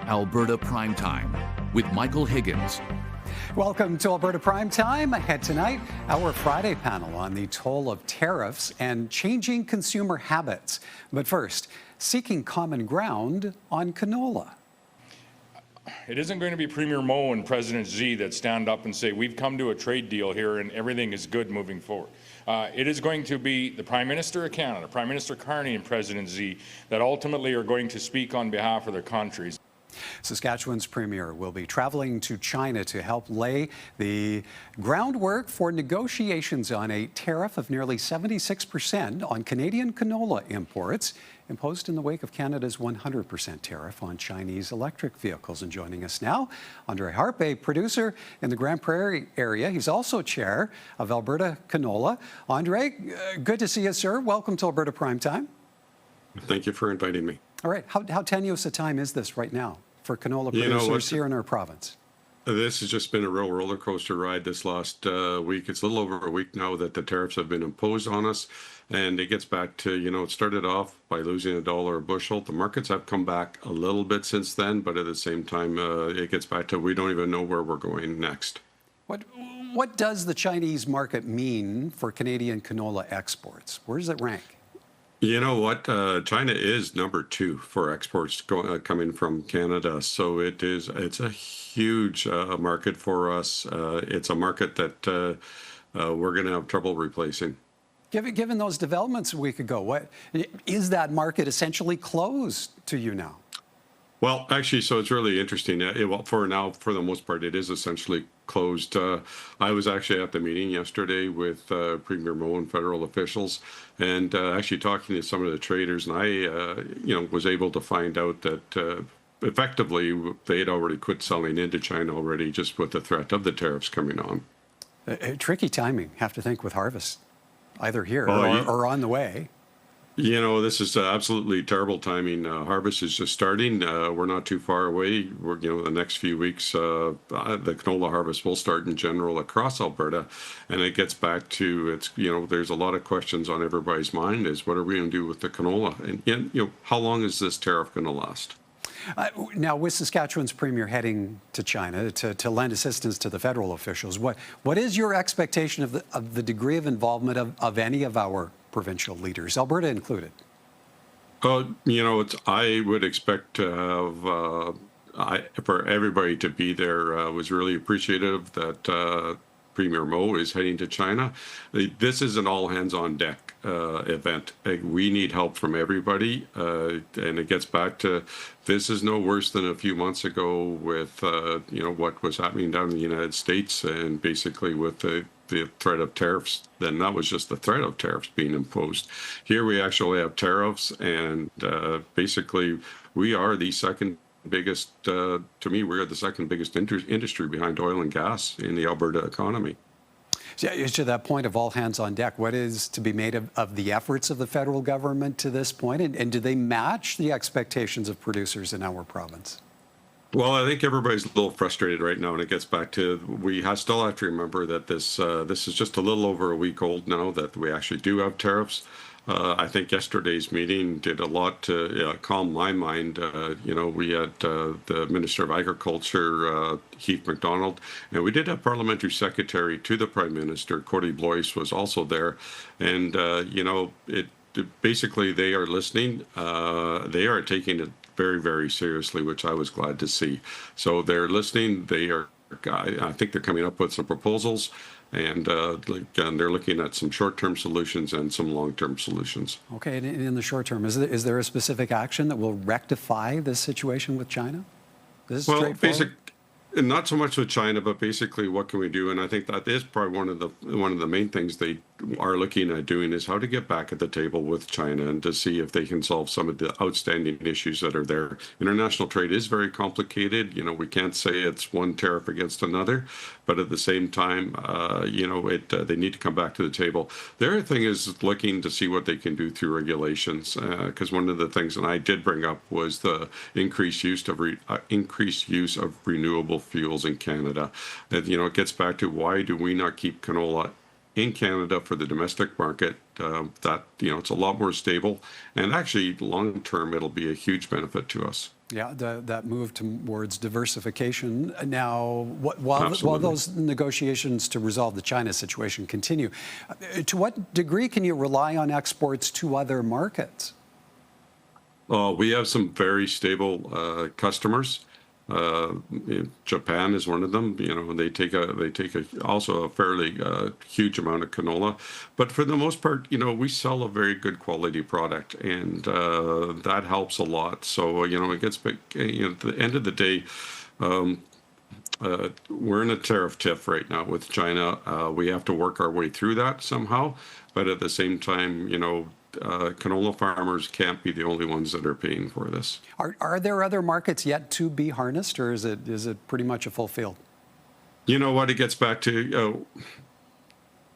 Alberta Primetime with Michael Higgins. Welcome to Alberta Primetime. Ahead tonight, our Friday panel on the toll of tariffs and changing consumer habits. But first, seeking common ground on canola. It isn't going to be Premier Moe and President Xi that stand up and say, we've come to a trade deal here and everything is good moving forward. It is going to be the Prime Minister of Canada, Prime Minister Carney and President Xi that ultimately are going to speak on behalf of their countries. Saskatchewan's Premier will be traveling to China to help lay the groundwork for negotiations on a tariff of nearly 76% on Canadian canola imports, imposed in the wake of Canada's 100% tariff on Chinese electric vehicles. And joining us now, Andre Harpe, producer in the Grand Prairie area. He's also chair of Alberta Canola. Andre, good to see you, sir. Welcome to Alberta Primetime. Thank you for inviting me. All right. How tenuous a time is this right now for canola producers here in our province? This has just been a real roller coaster ride this last week. It's a little over a week now that the tariffs have been imposed on us. And it gets back to, it started off by losing $1 a bushel. The markets have come back a little bit since then, but at the same time, it gets back to we don't even know where we're going next. What does the Chinese market mean for Canadian canola exports? Where does it rank? You know what? China is number 2 for exports coming from Canada. So it's a huge market for us. It's a market that we're going to have trouble replacing. Given those developments a week ago, what is that market essentially closed to you now? Well, actually, so it's really interesting. For now, for the most part, it is essentially closed. I was actually at the meeting yesterday with Premier Moe and federal officials, and actually talking to some of the traders, and I, was able to find out that effectively they had already quit selling into China already, just with the threat of the tariffs coming on. Tricky timing, have to think, with harvest, either here or on the way. This is absolutely terrible timing. Harvest is just starting. We're not too far away. We're, the next few weeks, the canola harvest will start in general across Alberta. And it gets back to, there's a lot of questions on everybody's mind is what are we going to do with the canola? And, how long is this tariff going to last? Now, with Saskatchewan's Premier heading to China to lend assistance to the federal officials, what is your expectation of the degree of involvement of any of our provincial leaders, Alberta included? I would expect to have for everybody to be there. I was really appreciative that Premier Moe is heading to China. This is an all-hands-on-deck event. We need help from everybody, and it gets back to this is no worse than a few months ago with what was happening down in the United States, and basically with the threat of tariffs. Then that was just the threat of tariffs being imposed. Here we actually have tariffs, and basically we are the second biggest, to me, we're the second biggest industry behind oil and gas in the Alberta economy. To that point of all hands on deck, what is to be made of the efforts of the federal government to this point, and do they match the expectations of producers in our province? Well, I think everybody's a little frustrated right now, and it gets back to still have to remember that this is just a little over a week old now that we actually do have tariffs. I think yesterday's meeting did a lot to calm my mind. We had the Minister of Agriculture, Heath MacDonald, and we did have Parliamentary Secretary to the Prime Minister, Cody Blois, was also there. And, basically they are listening. They are taking it very, very seriously, which I was glad to see. So they're listening. I think they're coming up with some proposals, and they're looking at some short-term solutions and some long-term solutions. Okay, and in the short term, is there a specific action that will rectify this situation with China? This is straightforward. Not so much with China, but basically what can we do? And I think that is probably one of the main things they are looking at doing is how to get back at the table with China and to see if they can solve some of the outstanding issues that are there. International trade is very complicated. We can't say it's one tariff against another, but at the same time, they need to come back to the table. The other thing is looking to see what they can do through regulations, because one of the things that I did bring up was the increased use of renewable fuels in Canada. And, it gets back to why do we not keep canola in Canada for the domestic market that it's a lot more stable, and actually long term it'll be a huge benefit to us. Yeah, that move towards diversification. Now, while those negotiations to resolve the China situation continue, to what degree can you rely on exports to other markets? We have some very stable customers. Japan is one of them. They take also a fairly huge amount of canola, but for the most part, we sell a very good quality product, and that helps a lot. So it gets big. At the end of the day, we're in a tariff tiff right now with China. We have to work our way through that somehow, but at the same time, canola farmers can't be the only ones that are paying for this. Are there other markets yet to be harnessed, or is it pretty much a full field? You know what? It gets back to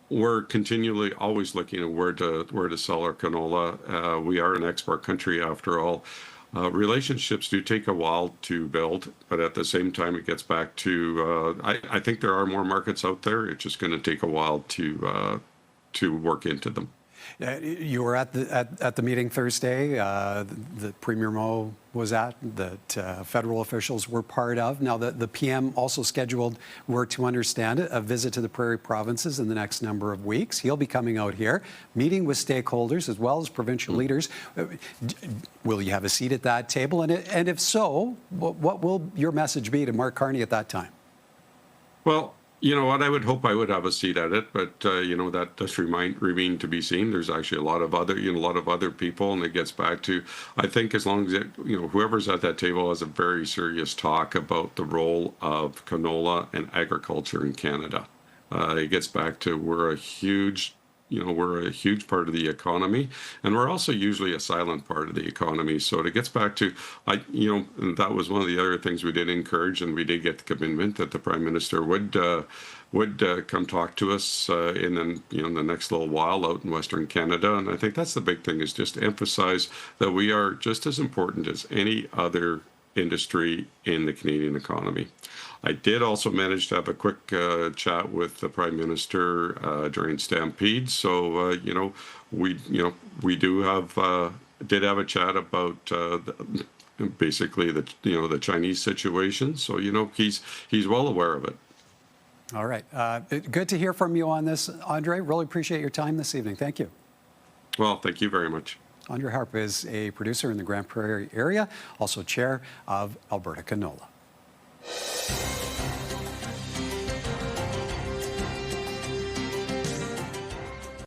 we're continually always looking at where to sell our canola. We are an export country after all. Relationships do take a while to build, but at the same time, it gets back to I think there are more markets out there. It's just going to take a while to work into them. You were at the meeting Thursday that Premier Moe was at, that federal officials were part of. Now, the PM also scheduled, we're to understand it, a visit to the Prairie provinces in the next number of weeks. He'll be coming out here, meeting with stakeholders as well as provincial leaders. Will you have a seat at that table? And if so, what will your message be to Mark Carney at that time? Well, you know what? I would hope I would have a seat at it, but that does remain to be seen. There's actually a lot of other people, and it gets back to, I think, as long as whoever's at that table has a very serious talk about the role of canola and agriculture in Canada. It gets back to we're a huge part of the economy, and we're also usually a silent part of the economy. So it gets back to, and that was one of the other things we did encourage, and we did get the commitment that the Prime Minister would come talk to us in the next little while out in Western Canada. And I think that's the big thing, is just to emphasize that we are just as important as any other industry in the Canadian economy. I did also manage to have a quick chat with the Prime Minister during Stampede. So we did have a chat about basically the Chinese situation. So he's well aware of it. All right, good to hear from you on this, Andre. Really appreciate your time this evening. Thank you. Well, thank you very much. Andre Harpe is a producer in the Grand Prairie area, also chair of Alberta Canola.